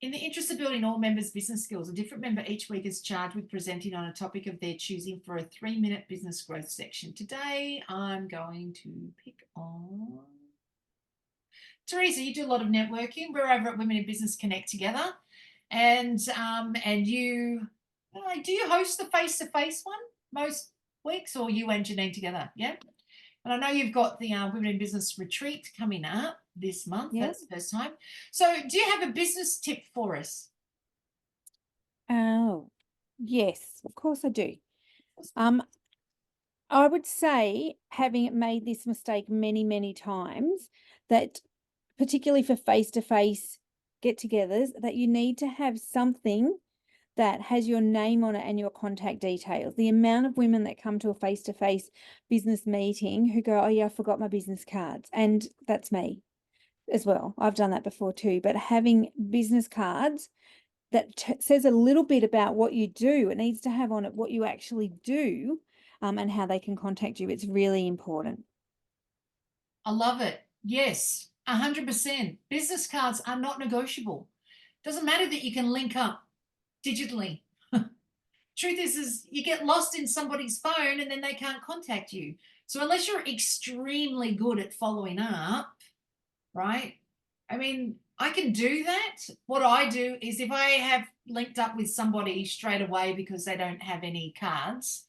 In the interest of building all members' business skills, a different member each week is charged with presenting on a topic of their choosing for a 3-minute business growth section. Today, I'm going to pick on Teresa. You do a lot of networking. We're over at Women in Business Connect together, and you do you host the face-to-face one most weeks, or you and Janine together? Yeah. And I know you've got the Women in Business retreat coming up this month. Yes. That's the first time. So do you have a business tip for us? Oh, yes, of course I do. I would say, having made this mistake many, many times, that particularly for face-to-face get-togethers, that you need to have something that has your name on it and your contact details. The amount of women that come to a face-to-face business meeting who go, oh yeah, I forgot my business cards. And that's me as well. I've done that before too. But having business cards that says a little bit about what you do, it needs to have on it what you actually do, and how they can contact you. It's really important. I love it. Yes, 100%. Business cards are not negotiable. Doesn't matter that you can link up digitally. Truth is you get lost in somebody's phone and then they can't contact you. So unless you're extremely good at following up, right? I mean, I can do that. What I do is if I have linked up with somebody straight away because they don't have any cards,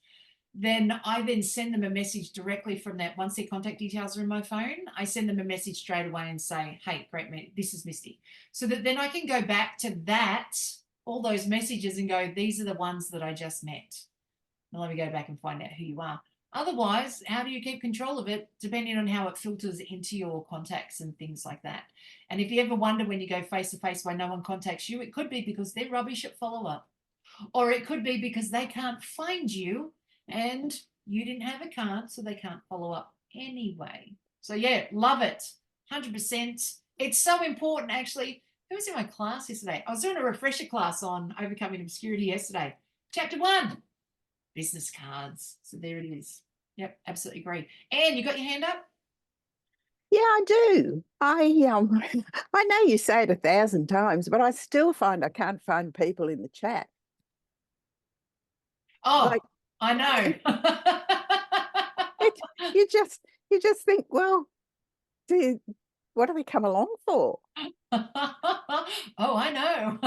then I then send them a message directly from that. Once their contact details are in my phone, I send them a message straight away and say, hey, great mate, this is Misty. So that then I can go back to that, all those messages and go, these are the ones that I just met. Now let me go back and find out who you are. Otherwise, how do you keep control of it? Depending on how it filters into your contacts and things like that. And if you ever wonder when you go face to face why no one contacts you, it could be because they're rubbish at follow up, or it could be because they can't find you and you didn't have a card, so they can't follow up anyway. So yeah, love it. 100%. It's so important, actually. Who was in my class yesterday? I was doing a refresher class on overcoming obscurity yesterday. Chapter 1, business cards. So there it is. Yep, absolutely agree. Anne, you got your hand up? Yeah, I do. I know you say it 1,000 times, but I still find I can't find people in the chat. Oh, like, I know. you just think, well, what do we come along for? Oh, I know.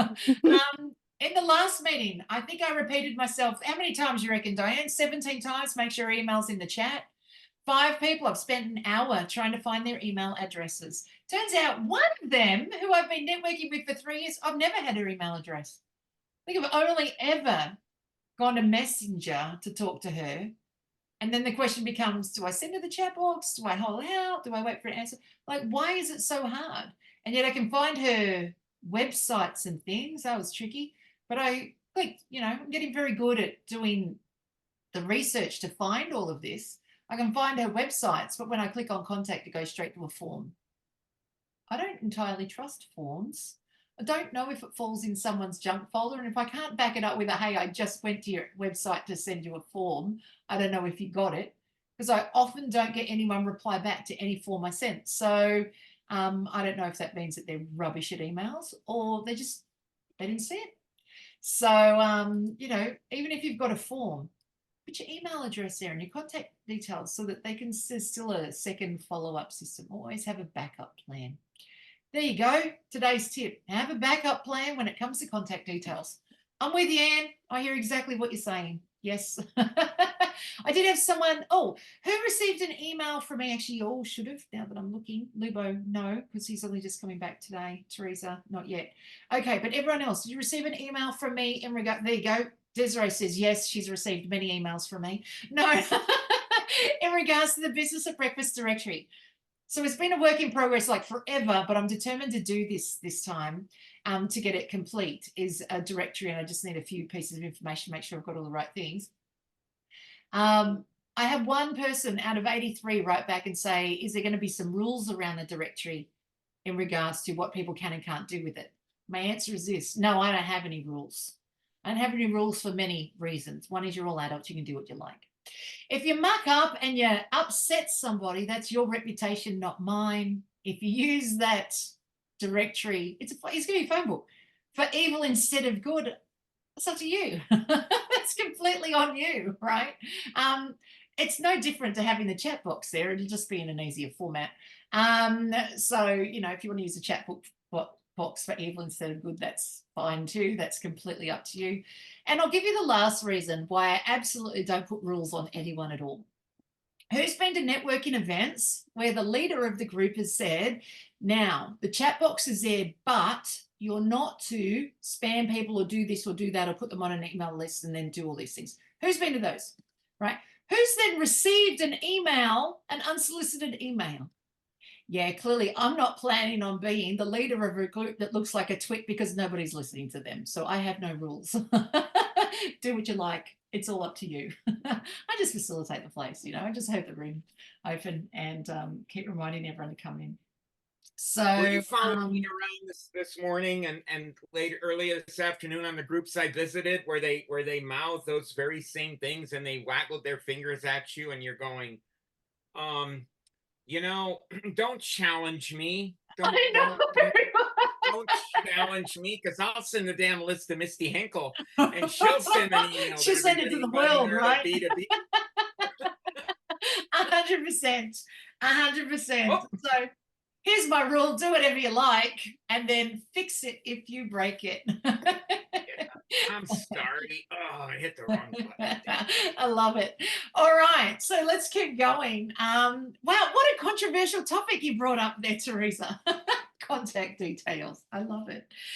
In the last meeting, I think I repeated myself. How many times you reckon, Diane? 17 times. Make sure your email's in the chat. 5 people. I've spent an hour trying to find their email addresses. Turns out one of them, who I've been networking with for 3 years, I've never had her email address. I think I've only ever gone to Messenger to talk to her. And then the question becomes, do I send her the chat box? Do I hold out? Do I wait for an answer? Like, why is it so hard? And yet I can find her websites and things. That was tricky. But I clicked, I'm getting very good at doing the research to find all of this. I can find her websites, but when I click on contact, it goes straight to a form. I don't entirely trust forms. I don't know if it falls in someone's junk folder. And if I can't back it up with a, hey, I just went to your website to send you a form, I don't know if you got it, because I often don't get anyone reply back to any form I sent. So I don't know if that means that they're rubbish at emails or they didn't see it. So, even if you've got a form, put your email address there and your contact details so that there's still a second follow-up system. Always have a backup plan. There you go. Today's tip. Have a backup plan when it comes to contact details. I'm with you, Anne. I hear exactly what you're saying. Yes. I did have someone, who received an email from me. Actually, you all should have, now that I'm looking. Lubo, no, because he's only just coming back today. Teresa, not yet. Okay, but everyone else, did you receive an email from me in regard? There you go. Desiree says, yes, she's received many emails from me. No, in regards to the Business at Breakfast directory. So it's been a work in progress like forever, but I'm determined to do this time to get it complete, is a directory, and I just need a few pieces of information to make sure I've got all the right things. I have one person out of 83 write back and say, is there going to be some rules around the directory in regards to what people can and can't do with it? My answer is this: no, I don't have any rules. I don't have any rules for many reasons. One is you're all adults, you can do what you like. If you muck up and you upset somebody, that's your reputation, not mine. If you use that directory, it's going to be a phone book. for evil instead of good, it's up to you. It's completely on you, right? It's no different to having the chat box there. It'll just be in an easier format. So, you know, if you want to use the chat box for evil instead of good, that's fine too. That's completely up to you. And I'll give you the last reason why I absolutely don't put rules on anyone at all. Who's been to networking events where the leader of the group has said, now the chat box is there, but you're not to spam people or do this or do that or put them on an email list and then do all these things? Who's been to those, right? Who's then received an email, an unsolicited email? Yeah, clearly I'm not planning on being the leader of a group that looks like a twit because nobody's listening to them. So I have no rules. Do what you like. It's all up to you. I just facilitate the place, you know. I just hold the room open and keep reminding everyone to come in. So were you following me around this morning and later earlier this afternoon on the groups I visited where they mouth those very same things and they waggled their fingers at you and you're going, you know, don't challenge me. Don't challenge me because I'll send the damn list to Misty Hinkle and she'll send an email. She'll send it to the world, right? 100%. 100%. So here's my rule: do whatever you like, and then fix it if you break it. Yeah, I'm sorry. Oh, I hit the wrong button. I love it. All right, so let's keep going. Wow, what a controversial topic you brought up there, Teresa. Contact details. I love it.